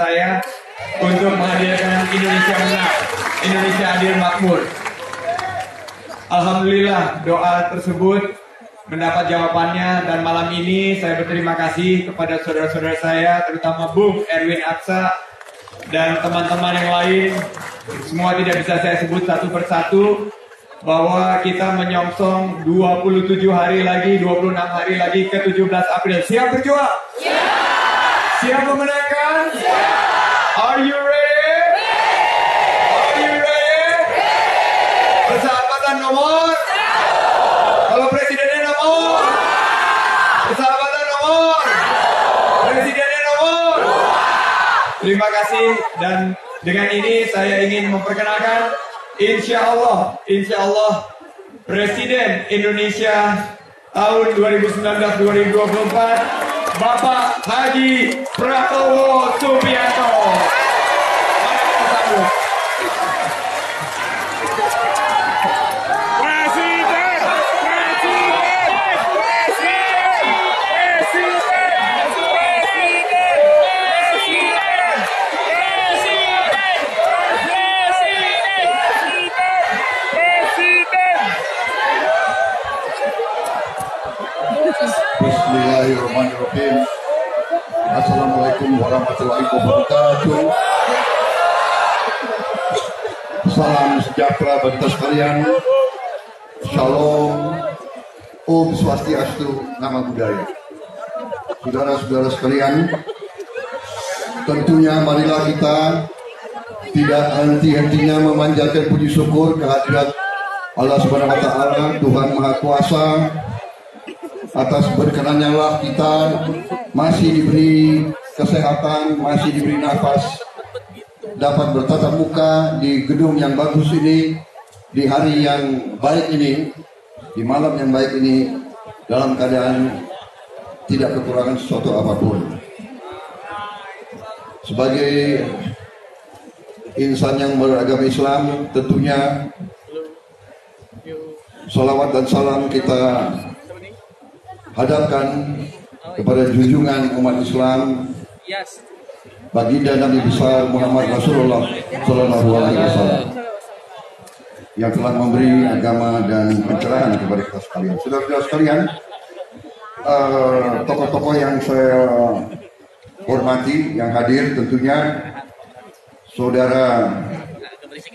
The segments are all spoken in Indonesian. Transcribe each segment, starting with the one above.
saya untuk menghadirkan Indonesia menang, Indonesia adil makmur. Alhamdulillah doa tersebut mendapat jawabannya, dan malam ini saya berterima kasih kepada saudara-saudara saya, terutama Bung Erwin Aksa dan teman-teman yang lain. Semua tidak bisa saya sebut satu persatu, bahwa kita menyongsong 27 hari lagi, 26 hari lagi ke 17 April. Siap berjuang? Siap! Siap memenangkan? Siap! Are you ready? Are you ready? Persahabatan nomor? Kalau presidennya nomor? Persahabatan nomor? Presidennya nomor? Terima kasih, dan dengan ini saya ingin memperkenalkan Insya Allah Presiden Indonesia tahun 2019-2024 Bapak Haji Prabowo Subianto. Mari kita sambut. Bismillahirrahmanirrahim. Assalamualaikum warahmatullahi wabarakatuh. Salam sejahtera bagi kita sekalian. Shalom, Om Swastiastu, Nama Budaya. Saudara-saudara sekalian, tentunya marilah kita tidak henti-hentinya memanjatkan puji syukur kehadirat Allah Subhanahu wa Ta'ala, Tuhan Maha Kuasa. Atas berkenannya lah kita masih diberi kesehatan, masih diberi nafas, dapat bertatap muka di gedung yang bagus ini, di hari yang baik ini, di malam yang baik ini, dalam keadaan tidak kekurangan sesuatu apapun. Sebagai insan yang beragama Islam, tentunya salawat dan salam kita hadapkan kepada junjungan umat Islam, baginda Nabi besar Muhammad Rasulullah Sallallahu Alaihi Wasallam, yang telah memberi agama dan pencerahan kepada kita sekalian. Saudara-saudara sekalian, tokoh-tokoh yang saya hormati, yang hadir tentunya Saudara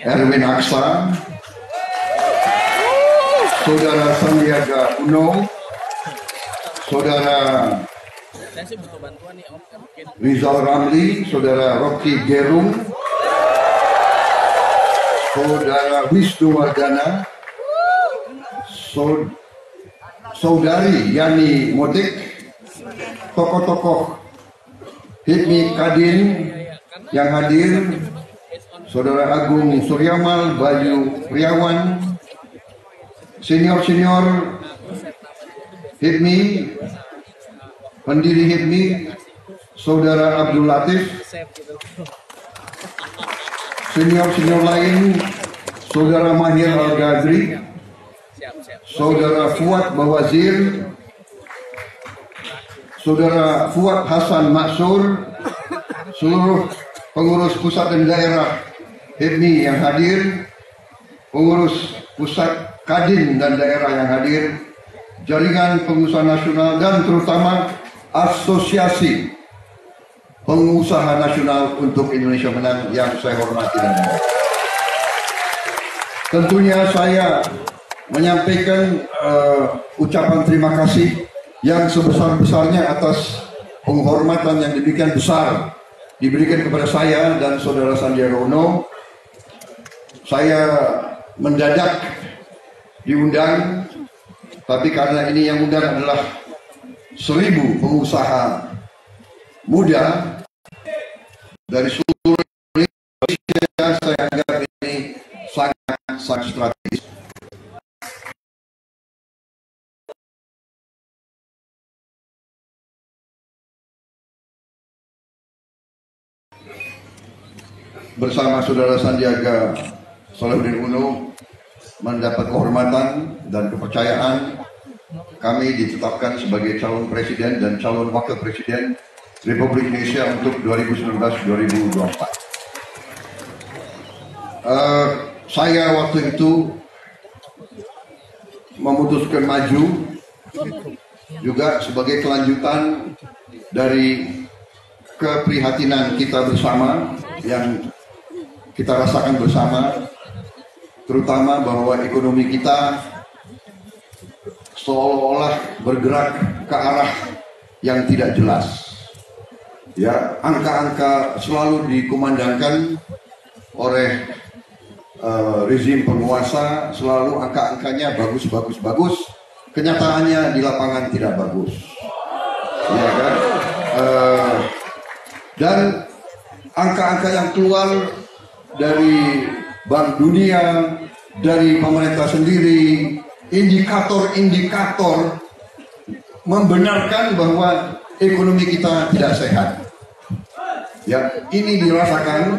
Erwin Aksa, Saudara Sandiaga Uno, Saudara Rizal Ramli, Saudara Rocky Gerung, Saudara Wisnu Wardana, Saudari Yani Modik, tokoh-tokoh HIPMI Kadin yang hadir, Saudara Agung Suryamal, Bayu Priawan, senior-senior HIPMI, pendiri HIPMI, Saudara Abdul Latif, senior-senior lain, Saudara Mahir Al-Ghazri, Saudara Fuad Bawazir, Saudara Fuad Hasan Maksur, seluruh pengurus pusat dan daerah HIPMI yang hadir, pengurus pusat Kadin dan daerah yang hadir, jaringan pengusaha nasional, dan terutama Asosiasi Pengusaha Nasional untuk Indonesia Menang yang saya hormati dan hormati. Tentunya saya menyampaikan ucapan terima kasih yang sebesar-besarnya atas penghormatan yang demikian besar diberikan kepada saya dan Saudara Sandiaga Uno. Saya mendadak diundang, tapi karena ini yang undang adalah 1000 pengusaha muda dari seluruh Indonesia, saya anggap ini sangat strategis. Bersama Saudara Sandiaga Salahuddin Uno mendapat kehormatan dan kepercayaan, kami ditetapkan sebagai calon presiden dan calon wakil presiden Republik Indonesia untuk 2019-2024. Saya waktu itu memutuskan maju juga sebagai kelanjutan dari keprihatinan kita bersama yang kita rasakan bersama, terutama bahwa ekonomi kita seolah-olah bergerak ke arah yang tidak jelas. Ya, angka-angka selalu dikumandangkan oleh rezim penguasa, selalu angka-angkanya bagus, kenyataannya di lapangan tidak bagus, ya kan? Dan angka-angka yang keluar dari Bank Dunia, dari pemerintah sendiri, indikator-indikator membenarkan bahwa ekonomi kita tidak sehat. Ya, ini dirasakan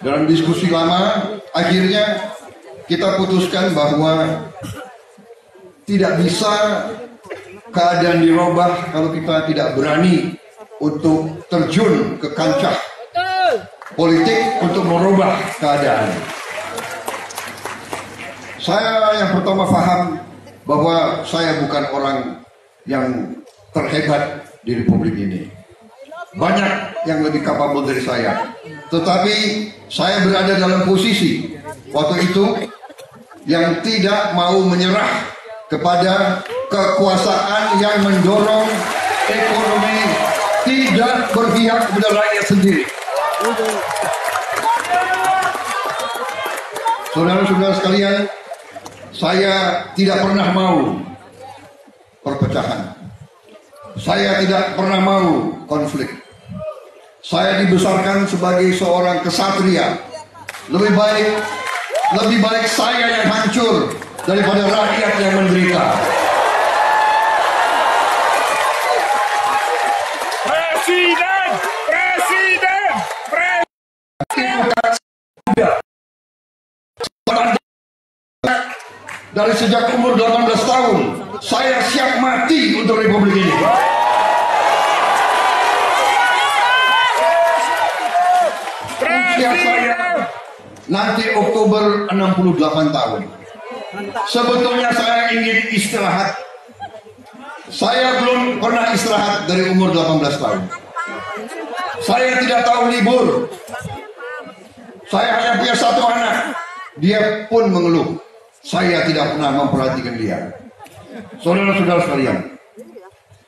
dalam diskusi lama. Akhirnya kita putuskan bahwa tidak bisa keadaan dirubah kalau kita tidak berani untuk terjun ke kancah politik untuk merubah keadaan. Saya yang pertama paham bahwa saya bukan orang yang terhebat di Republik ini. Banyak yang lebih kapabel dari saya. Tetapi saya berada dalam posisi waktu itu yang tidak mau menyerah kepada kekuasaan yang mendorong ekonomi tidak berpihak kepada rakyat sendiri. Saudara-saudara sekalian, saya tidak pernah mau perpecahan. Saya tidak pernah mau konflik. Saya dibesarkan sebagai seorang kesatria. Lebih baik saya yang hancur daripada rakyat yang menderita. Presiden. Dari sejak umur 18 tahun, saya siap mati untuk Republik ini. Usia saya nanti Oktober 68 tahun. Sebetulnya saya ingin istirahat. Saya belum pernah istirahat dari umur 18 tahun. Saya tidak tahu libur. Saya hanya punya satu anak. Dia pun mengeluh. Saya tidak pernah memperhatikan dia. Saudara-saudara sekalian,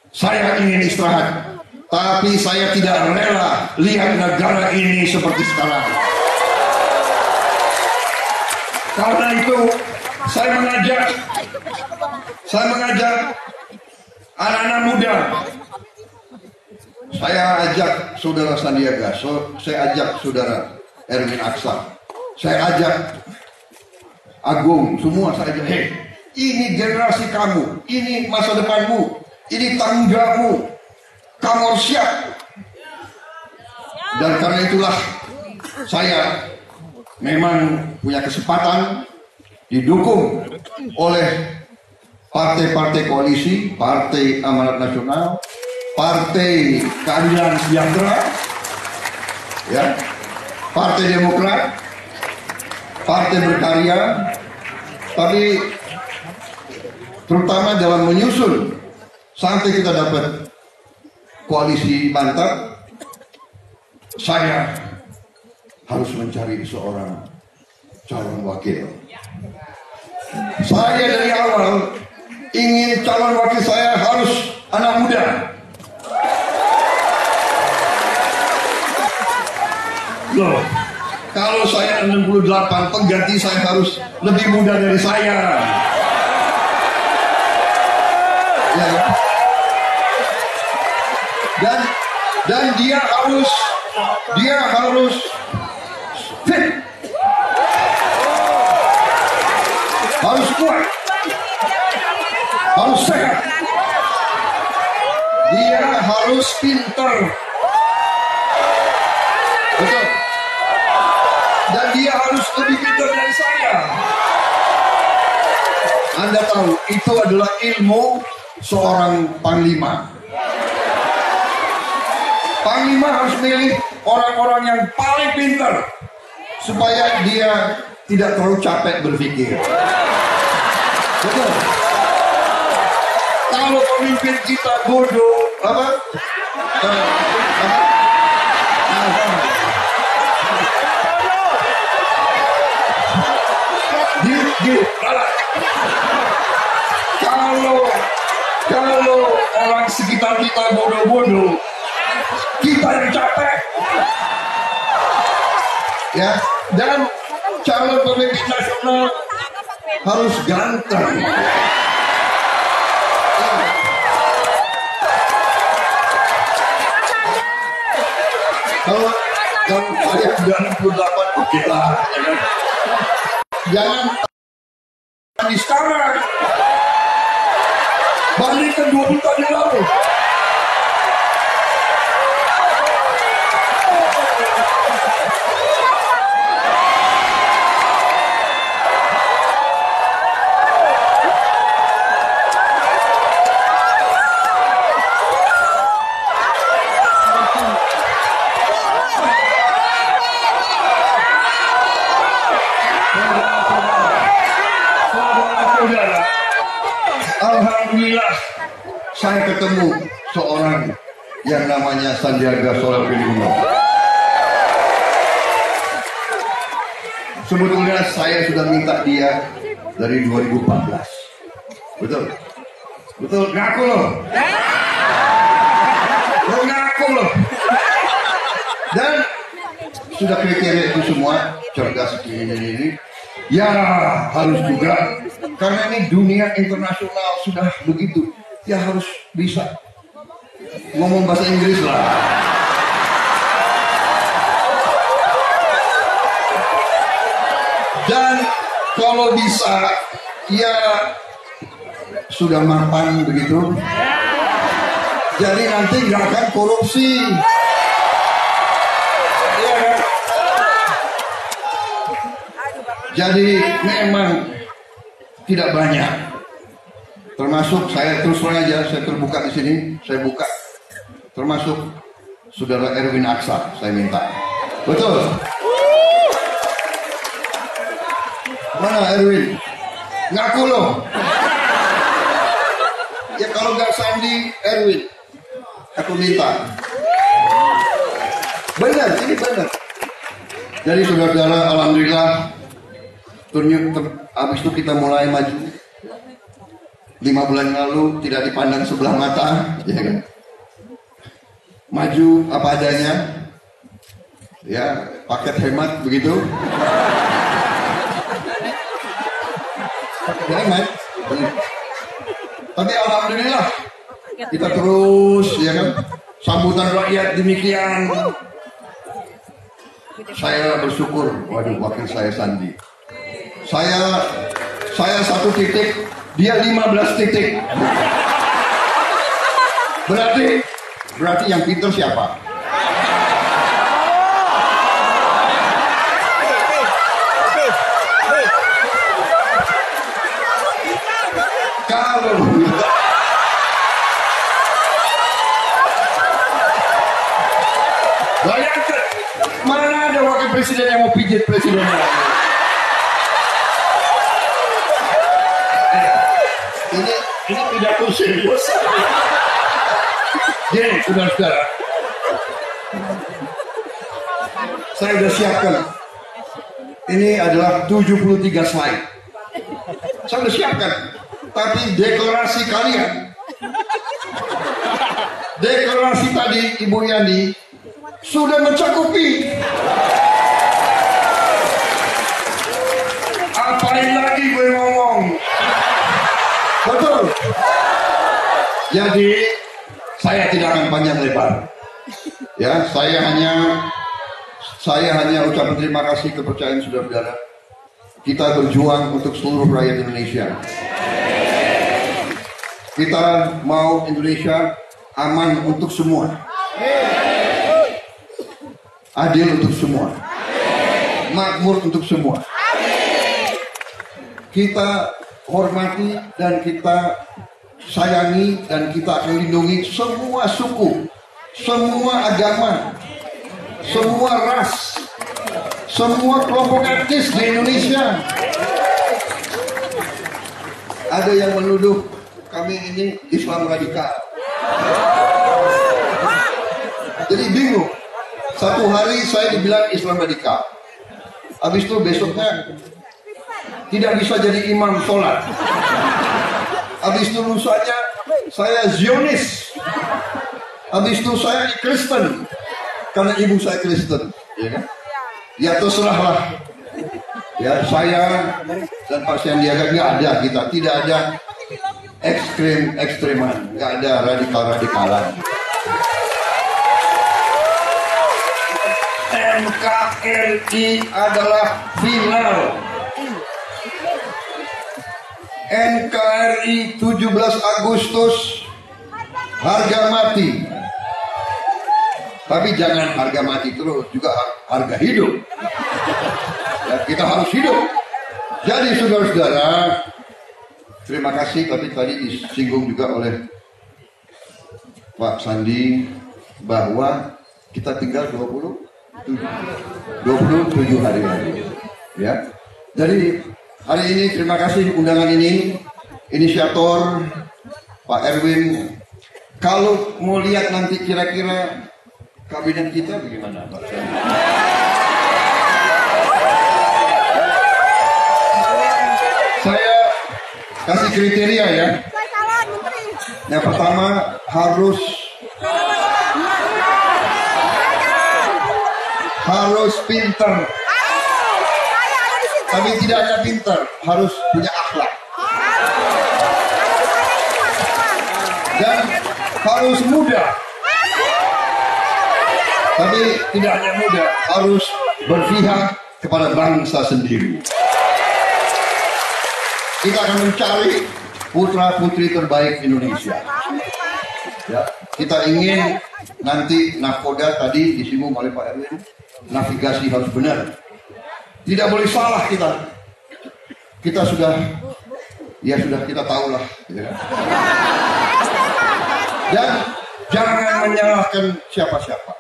saya ingin istirahat, tapi saya tidak rela lihat negara ini seperti sekarang. Karena itu saya mengajak anak-anak muda. Saya ajak saudara Sandiaga, saya ajak saudara Erwin Aksa, saya ajak Agung, semua saya ajak. Hei, ini generasi kamu, ini masa depanmu, ini tanggung jawabmu. Kamu harus siap. Dan karena itulah saya memang punya kesempatan didukung oleh partai-partai koalisi, Partai Amanat Nasional, Partai Keadilan Sejahtera, ya, Partai Demokrat, Partai Berkarya, tapi terutama dalam menyusun sampai kita dapat koalisi mantap, saya harus mencari seorang calon wakil. Saya dari awal ingin calon wakil saya harus anak muda. Loh, kalau saya 68, pengganti saya harus lebih muda dari saya. Ya. Dan dia harus fit, harus kuat, harus sehat, dia harus pintar, betul, dan dia harus lebih pintar dari saya. Anda tahu itu adalah ilmu seorang panglima. Panglima harus milih orang-orang yang paling pintar supaya dia tidak terlalu capek berpikir. Betul. Kalau pemimpin kita bodoh, kalau orang sekitar kita bodoh-bodoh, kita yang capek. Ya, dan calon pemimpin nasional harus ganteng. Kalau saya sudah 68, oke lah. Jangan di sekarang. Bandingkan 20 tahun yang lalu. Alhamdulillah saya ketemu seorang yang namanya Sandiaga Uno. Sebetulnya saya sudah minta dia dari 2014. Betul? Betul, ngaku loh. Lo ngaku loh. Dan sudah kriteria itu semua, cerdas ini. Ya harus juga, karena ini dunia internasional sudah begitu, ya harus bisa ngomong bahasa Inggris lah. Dan kalau bisa, ya sudah mapan begitu, jadi nanti nggak akan korupsi. Jadi memang tidak banyak. Termasuk saya terus terang aja, saya terbuka di sini, saya buka. Termasuk saudara Erwin Aksa, saya minta. Betul. Mana Erwin? Ngaku loh. Ya kalau nggak Sandi, Erwin, aku minta. Benar, ini benar. Jadi saudara-saudara, alhamdulillah. Habis itu kita mulai maju. 5 bulan lalu tidak dipandang sebelah mata, ya kan? Maju apa adanya, ya paket hemat begitu. Paket hemat, tapi alhamdulillah kita terus, ya kan? Sambutan rakyat demikian. Saya bersyukur, waduh, wakil saya Sandi. Saya 1 titik, dia 15 titik. Berarti yang pintar siapa? Kalau bayangkan, mana ada wakil presiden yang mau pijit presidennya? Ini pidato serius. Jadi, saudara-saudara, saya sudah siapkan. Ini adalah 73 slide. Saya sudah siapkan. Tapi deklarasi kalian, deklarasi tadi Ibu Yani sudah mencakupi. Apain lagi gue ngomong? Betul. Jadi saya tidak akan panjang lebar. Ya, saya hanya ucapkan terima kasih kepercayaan saudara-saudara. Kita berjuang untuk seluruh rakyat Indonesia. Kita mau Indonesia aman untuk semua. Adil untuk semua. Makmur untuk semua. Kita hormati dan kita sayangi dan kita akan lindungi semua suku, semua agama, semua ras, semua kelompok etnis di Indonesia. Ada yang menuduh kami ini Islam radikal. Jadi bingung. Satu hari saya dibilang Islam radikal. Habis itu besoknya tidak bisa jadi imam sholat. Habis itu lusanya saya Zionis. Habis itu saya Kristen karena ibu saya Kristen, ya kan? Ya terserahlah. Ya saya dan Pak Sandiaga nggak ada, kita tidak ada ekstreman, nggak ada radikalan. NKRI adalah final. NKRI 17 Agustus harga mati. Tapi jangan harga mati terus, juga harga hidup. Ya, kita harus hidup. Jadi saudara-saudara, terima kasih. Tapi tadi disinggung juga oleh Pak Sandi bahwa kita tinggal 27 hari lagi. Ya. Jadi hari ini terima kasih undangan ini, inisiator Pak Erwin. Kalau mau lihat nanti kira-kira kabinet kita bagaimana Pak Sandi? Saya kasih kriteria ya. Yang pertama harus pinter. Tapi tidak hanya pinter, harus punya akhlak. Dan harus muda. Tapi tidak hanya muda, harus berpihak kepada bangsa sendiri. Kita akan mencari putra-putri terbaik Indonesia. Ya, kita ingin nanti nahkoda tadi disinggung oleh Pak Erwin, navigasi harus benar. Tidak boleh salah kita. Kita sudah kita tahulah. Ya. Dan jangan menyalahkan siapa-siapa.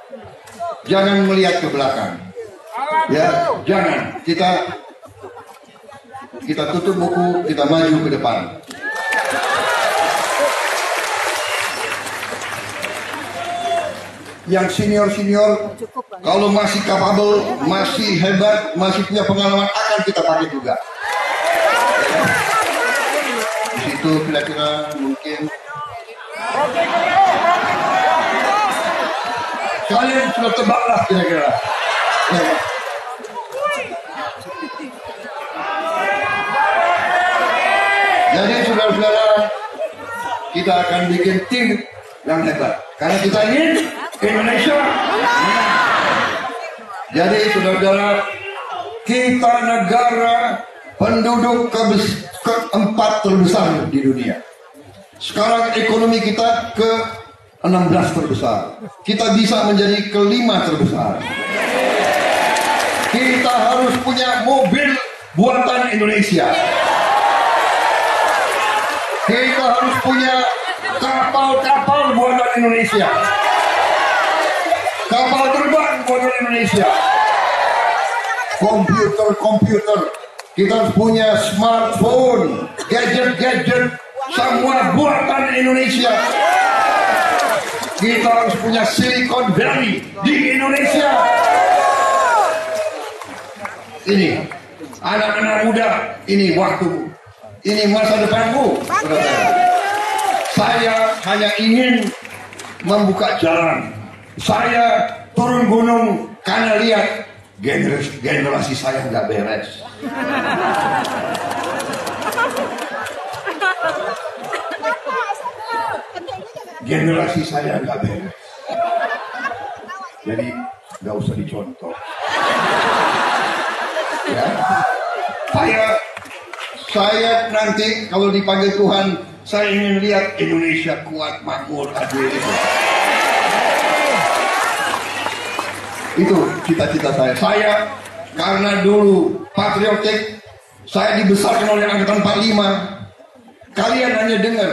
Jangan melihat ke belakang. Ya, jangan. Kita tutup buku, kita maju ke depan. Yang senior-senior, kalau masih capable, masih hebat, masih punya pengalaman, akan kita pakai juga. Di situ kira-kira mungkin kalian sudah tebaklah kira-kira. Jadi saudara-saudara, kita akan bikin tim yang hebat. Karena kita ingin Indonesia. Jadi saudara-saudara, kita negara penduduk keempat terbesar di dunia. Sekarang ekonomi kita ke-16 terbesar. Kita bisa menjadi ke-5 terbesar. Kita harus punya mobil buatan Indonesia. Kita harus punya kapal-kapal buatan Indonesia. Kapal terbang buatan Indonesia. Komputer. Kita harus punya smartphone, gadget, semua buatan Indonesia. Kita harus punya Silicon Valley di Indonesia. Ini anak-anak muda, ini waktu, ini masa depanku. Saya hanya ingin membuka jalan. Saya turun gunung karena lihat generasi saya nggak beres. Generasi saya nggak beres. Jadi nggak usah dicontoh. Ya. Saya nanti kalau dipanggil Tuhan, saya ingin lihat Indonesia kuat, makmur, adil. Itu cita-cita saya. Saya karena dulu patriotik, saya dibesarkan oleh angkatan 45. Kalian hanya dengar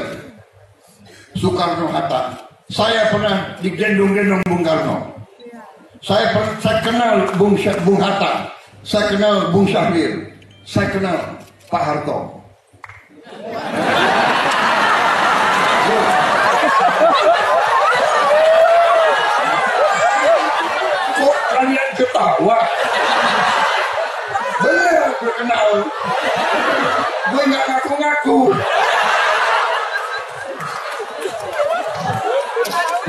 Soekarno Hatta, Saya pernah digendong-gendong Bung Karno. Saya kenal Bung Hatta. Saya kenal Bung Syahrir. Saya kenal Pak Harto. Kok kalian ketawa? Bener gue kenal. Gue nggak ngaku-ngaku.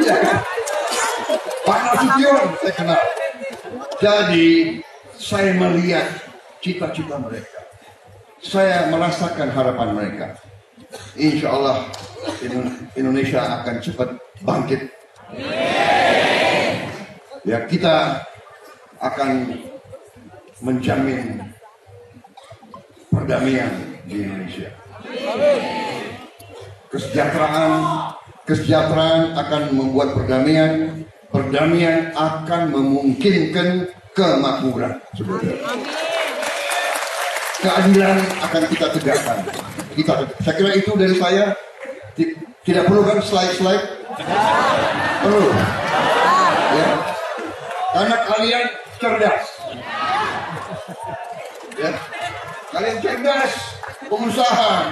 Ya kan? Pak Nasution saya kenal. Jadi saya melihat cita-cita mereka. Saya merasakan harapan mereka. Insya Allah Indonesia akan cepat bangkit. Ya, kita akan menjamin perdamaian di Indonesia. Kesejahteraan akan membuat perdamaian. Perdamaian akan memungkinkan kemakmuran. Keadilan akan kita tegakkan. Saya kira itu dari saya. Tidak perlu kan slide-slide? Perlu. Ya. Karena kalian cerdas. Ya. Kalian cerdas, pengusaha.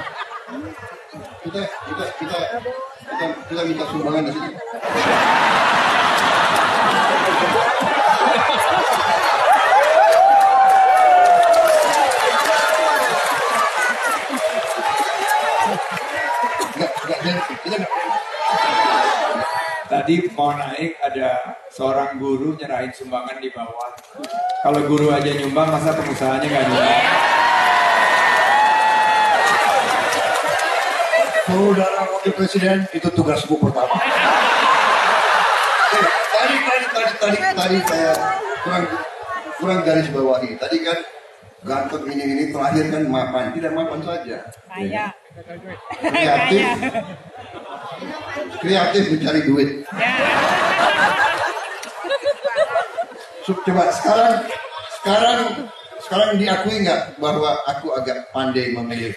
Kita minta sumbangan di sini. Tadi mau naik ada seorang guru nyerahin sumbangan di bawah. Kalau guru aja nyumbang, masa pengusahanya nggak nyumbang? Saudara Wakil Presiden, itu tugasmu pertama. Tadi saya kurang garis bawahi. Tadi kan Gatot ini terakhir kan mapan, tidak mapan saja. Kaya. Kreatif mencari duit. Coba sekarang diakui nggak bahwa aku agak pandai memilih?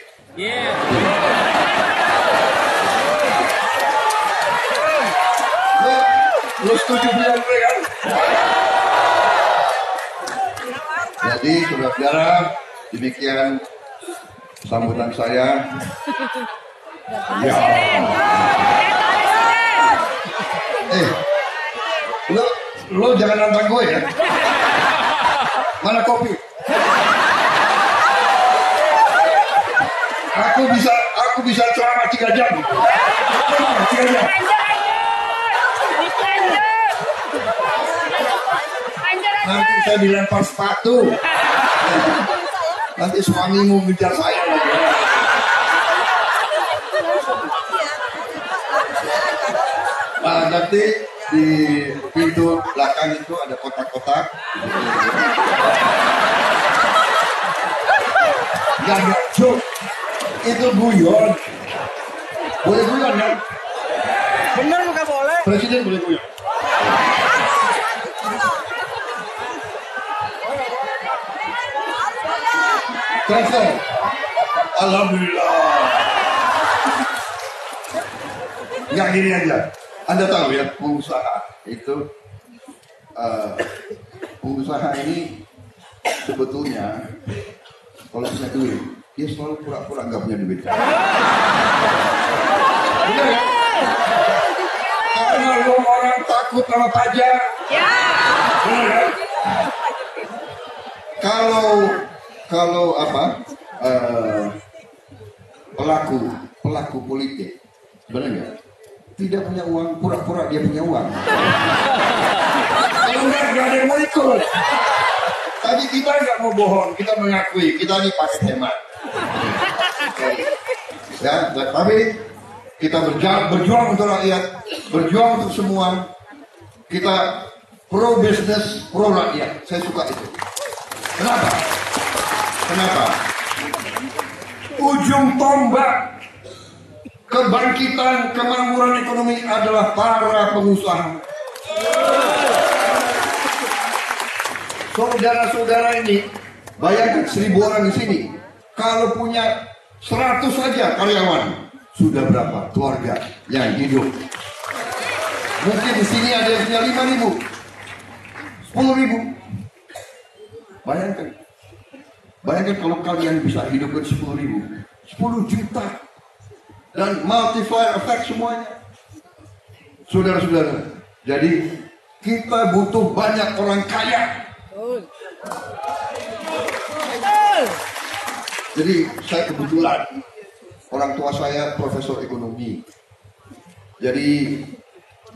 Lu setuju bilang gue kan? Jadi saudara-saudara, demikian sambutan saya. Ya. Lo jangan nantang gue ya. Mana kopi? Aku bisa ceramah 3 jam. 3 jam. Nanti saya dilempar sepatu. Nanti suamimu ngejar saya. Nah, nanti di pintu belakang itu ada kotak-kotak. Gak joke. Itu guyon. Boleh guyon kan? Bener nggak boleh? Presiden boleh guyon. Transfer. Alhamdulillah. Nggak gini aja. Anda tahu ya, pengusaha itu pengusaha ini sebetulnya kalau punya duit, dia selalu pura-pura nggak punya duit. Benar ya? Karena lo orang takut sama pajak. Benar ya? Kalau pelaku politik sebenarnya tidak punya uang, pura-pura dia punya uang. Kalau nggak ada yang mau ikut. Tapi kita nggak mau bohong, kita mengakui kita ini pakai hemat. Ya, tapi kita berjuang untuk rakyat, berjuang untuk semua. Kita pro bisnis, pro rakyat. Saya suka itu. Kenapa? Ujung tombak kebangkitan kemakmuran ekonomi adalah para pengusaha. Saudara-saudara ini, bayangkan 1000 orang di sini. Kalau punya 100 saja karyawan, sudah berapa keluarga yang hidup? Mungkin di sini ada yang punya 5.000, 10.000. Bayangkan kalau kalian bisa hidupkan 10.000, 10 juta, dan multiplier effect semuanya. Saudara-saudara, jadi kita butuh banyak orang kaya. Jadi saya kebetulan orang tua saya profesor ekonomi. Jadi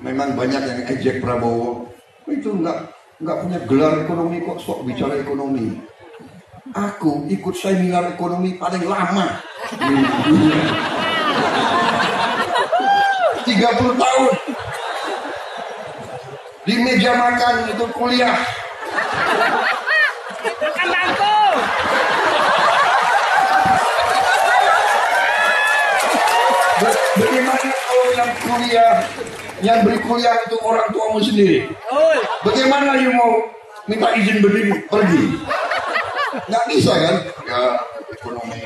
memang banyak yang ejek Prabowo. Itu nggak punya gelar ekonomi kok sok bicara ekonomi. Aku ikut seminar ekonomi paling lama di dunia. 30 tahun. Di meja makan itu kuliah. Bagaimana kalau yang kuliah, yang beri kuliah itu orang tuamu sendiri? Bagaimana you mau minta izin berdiri pergi? Nggak bisa kan? Ya ekonomi.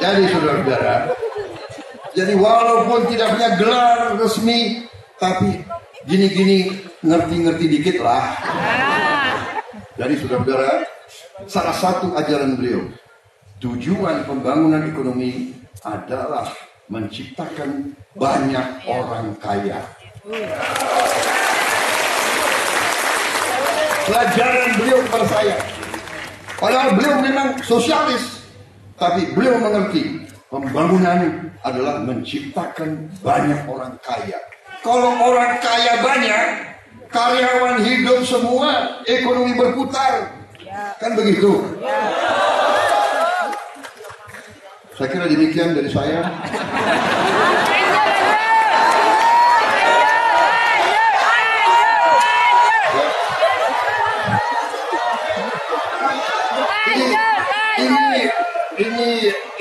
Jadi saudara-saudara, jadi walaupun tidak punya gelar resmi, tapi gini-gini ngerti-ngerti dikit lah. Jadi saudara-saudara, salah satu ajaran beliau, tujuan pembangunan ekonomi adalah menciptakan banyak orang kaya. Pelajaran beliau kepada saya, padahal beliau memang sosialis, tapi beliau mengerti pembangunan adalah menciptakan banyak orang kaya. Kalau orang kaya banyak, karyawan hidup semua, ekonomi berputar. Kan begitu? Saya kira demikian dari saya.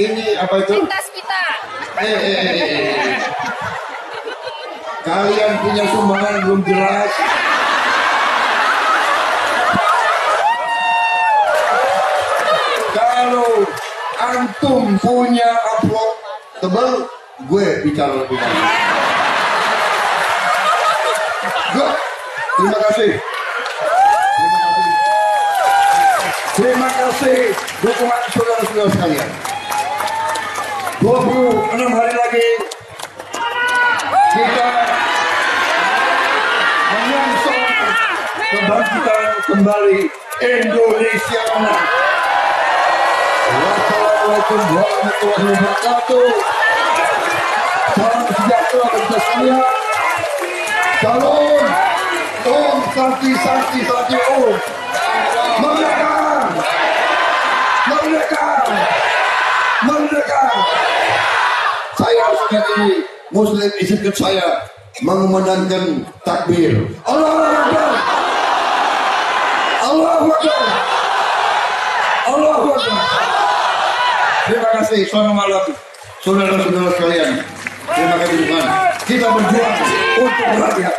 Ini apa itu? Lintas kita. Kalian punya sumbangan belum jelas. Kalau antum punya amplop tebal, gue bicara lebih banyak. Terima kasih. Terima kasih dukungan saudara-saudara sekalian. 26 hari lagi kita menyongsong kebangkitan kembali Indonesia. Wassalamualaikum warahmatullahi wabarakatuh. Salam sejahtera bagi kita sekalian. Shalom. Om Santi Santi Santi Om. Merdeka! Merdeka! Merdeka! Saya sebagai Muslim izinkan saya mengumandangkan takbir. Allahu Akbar! Allahu Akbar! Allahu Akbar! Terima kasih, selamat malam saudara-saudara sekalian. Terima kasih Tuhan. Kita berjuang untuk rakyat.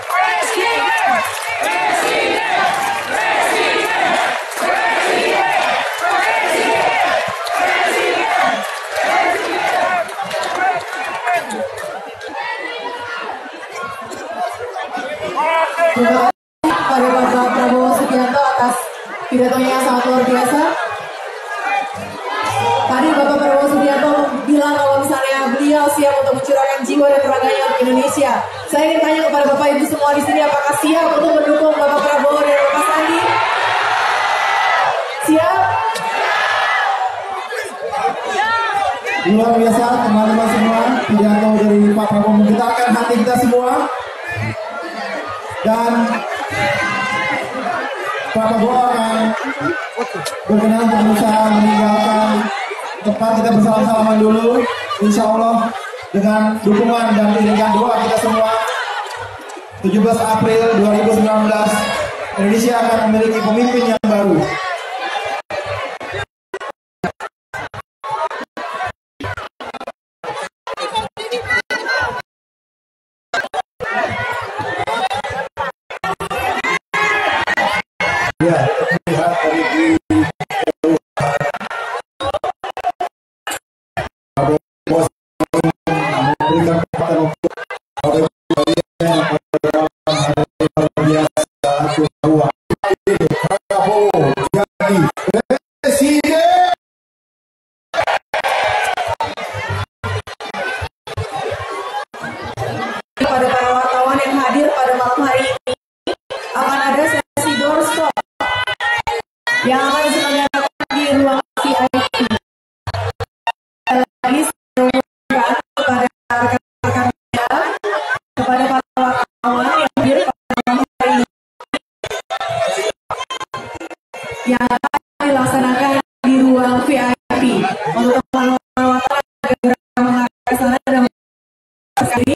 Terima kasih pada Bapak Prabowo Subianto atas pidatonya yang sangat luar biasa. Tadi Bapak Prabowo Subianto bilang kalau misalnya beliau siap untuk mencurahkan jiwa dan raganya untuk Indonesia. Saya ingin tanya kepada Bapak Ibu semua di sini, apakah siap untuk mendukung Bapak Prabowo dan Bapak Sandi? Siap? Luar biasa teman-teman semua, pidato dari Pak Prabowo menggetarkan hati kita semua. Dan Pak Prabowo akan berkenan untuk berusaha meninggalkan tempat kita bersama-sama dulu, insya Allah dengan dukungan dan iringan doa kita semua. 17 April 2019 Indonesia akan memiliki pemimpin yang baru. Ya, terlihat dari Prabowo pada malam hari ini akan ada sesi doorstop yang akan diselenggarakan di ruang VIP. Lagi saya kepada rekan-rekan media, kepada para wartawan yang hadir pada malam hari ini yang akan dilaksanakan di ruang VIP. Untuk teman-teman wartawan yang mengarah ke sana dan sekali